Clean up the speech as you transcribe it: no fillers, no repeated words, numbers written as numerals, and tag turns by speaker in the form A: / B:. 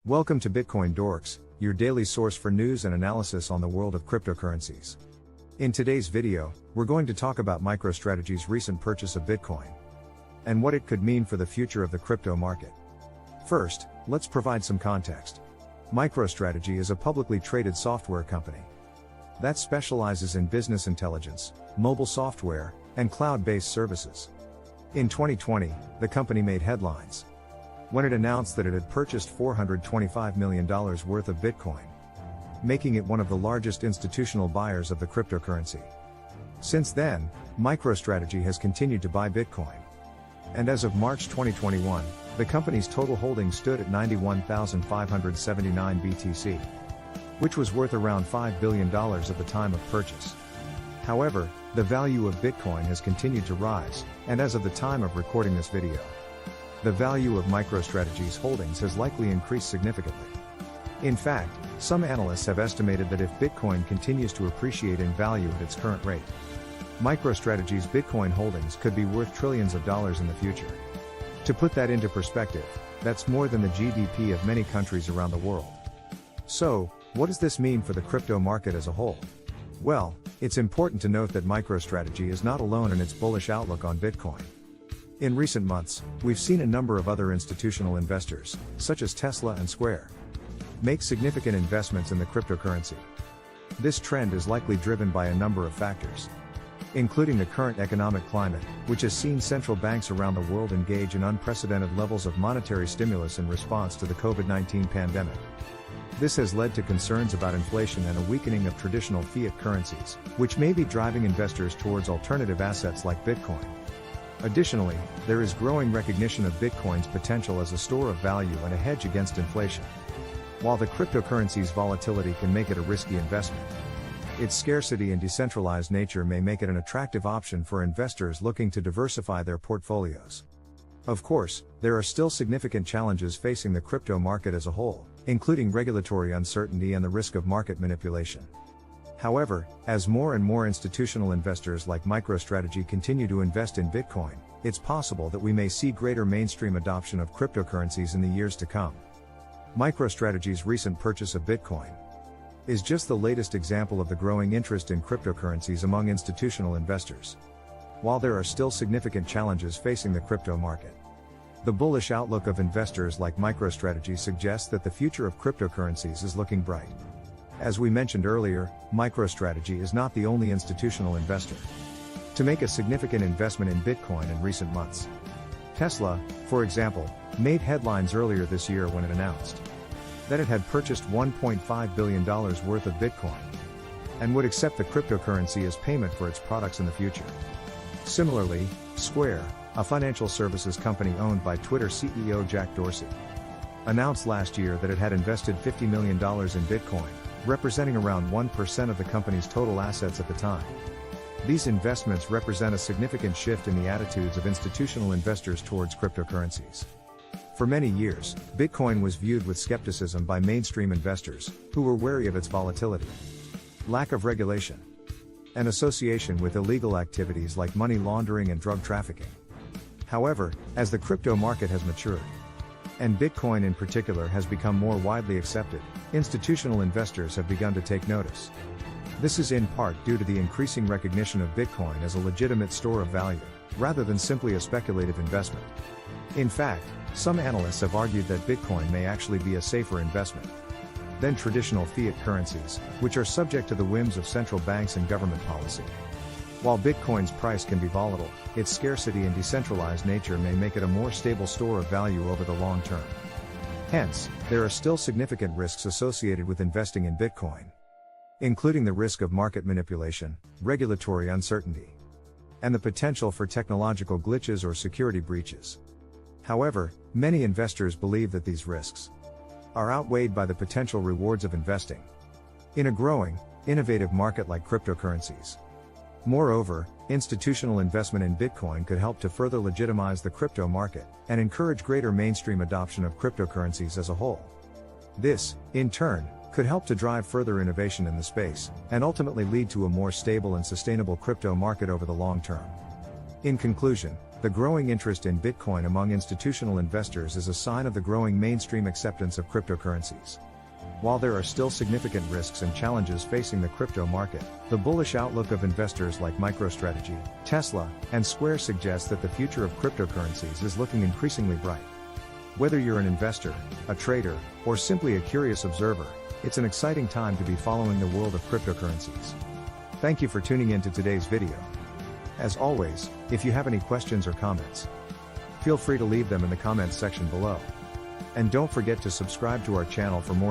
A: Welcome to Bitcoin Dorks, your daily source for news and analysis on the world of cryptocurrencies. In today's video, we're going to talk about MicroStrategy's recent purchase of Bitcoin and what it could mean for the future of the crypto market. First, let's provide some context. MicroStrategy is a publicly traded software company that specializes in business intelligence, mobile software, and cloud-based services. In 2020, the company made headlines when it announced that it had purchased $425 million worth of Bitcoin, making it one of the largest institutional buyers of the cryptocurrency. Since then, MicroStrategy has continued to buy Bitcoin. And as of March 2021, the company's total holdings stood at 91,579 BTC, which was worth around $5 billion at the time of purchase. However, the value of Bitcoin has continued to rise, and as of the time of recording this video, the value of MicroStrategy's holdings has likely increased significantly. In fact, some analysts have estimated that if Bitcoin continues to appreciate in value at its current rate, MicroStrategy's Bitcoin holdings could be worth trillions of dollars in the future. To put that into perspective, that's more than the GDP of many countries around the world. So, what does this mean for the crypto market as a whole? Well, it's important to note that MicroStrategy is not alone in its bullish outlook on Bitcoin. In recent months, we've seen a number of other institutional investors, such as Tesla and Square, make significant investments in the cryptocurrency. This trend is likely driven by a number of factors, including the current economic climate, which has seen central banks around the world engage in unprecedented levels of monetary stimulus in response to the COVID-19 pandemic. This has led to concerns about inflation and a weakening of traditional fiat currencies, which may be driving investors towards alternative assets like Bitcoin. Additionally, there is growing recognition of Bitcoin's potential as a store of value and a hedge against inflation. While the cryptocurrency's volatility can make it a risky investment, its scarcity and decentralized nature may make it an attractive option for investors looking to diversify their portfolios. Of course, there are still significant challenges facing the crypto market as a whole, including regulatory uncertainty and the risk of market manipulation. However, as more and more institutional investors like MicroStrategy continue to invest in Bitcoin, it's possible that we may see greater mainstream adoption of cryptocurrencies in the years to come. MicroStrategy's recent purchase of Bitcoin is just the latest example of the growing interest in cryptocurrencies among institutional investors. While there are still significant challenges facing the crypto market, the bullish outlook of investors like MicroStrategy suggests that the future of cryptocurrencies is looking bright. As we mentioned earlier, MicroStrategy is not the only institutional investor to make a significant investment in Bitcoin in recent months. Tesla, for example, made headlines earlier this year when it announced that it had purchased $1.5 billion worth of Bitcoin and would accept the cryptocurrency as payment for its products in the future. Similarly, Square, a financial services company owned by Twitter CEO Jack Dorsey, announced last year that it had invested $50 million in Bitcoin, representing around 1% of the company's total assets at the time. These investments represent a significant shift in the attitudes of institutional investors towards cryptocurrencies. For many years, Bitcoin was viewed with skepticism by mainstream investors, who were wary of its volatility, lack of regulation, and association with illegal activities like money laundering and drug trafficking. However, as the crypto market has matured, and Bitcoin in particular has become more widely accepted, institutional investors have begun to take notice. This is in part due to the increasing recognition of Bitcoin as a legitimate store of value, rather than simply a speculative investment. In fact, some analysts have argued that Bitcoin may actually be a safer investment than traditional fiat currencies, which are subject to the whims of central banks and government policy. While Bitcoin's price can be volatile, its scarcity and decentralized nature may make it a more stable store of value over the long term. Hence, there are still significant risks associated with investing in Bitcoin, including the risk of market manipulation, regulatory uncertainty, and the potential for technological glitches or security breaches. However, many investors believe that these risks are outweighed by the potential rewards of investing in a growing, innovative market like cryptocurrencies. Moreover, institutional investment in Bitcoin could help to further legitimize the crypto market and encourage greater mainstream adoption of cryptocurrencies as a whole. This, in turn, could help to drive further innovation in the space and ultimately lead to a more stable and sustainable crypto market over the long term. In conclusion, The growing interest in Bitcoin among institutional investors is a sign of the growing mainstream acceptance of cryptocurrencies. While there are still significant risks and challenges facing the crypto market, the bullish outlook of investors like MicroStrategy, Tesla, and Square suggests that the future of cryptocurrencies is looking increasingly bright. Whether you're an investor, a trader, or simply a curious observer, it's an exciting time to be following the world of cryptocurrencies. Thank you for tuning in to today's video. As always, if you have any questions or comments, feel free to leave them in the comments section below. And don't forget to subscribe to our channel for more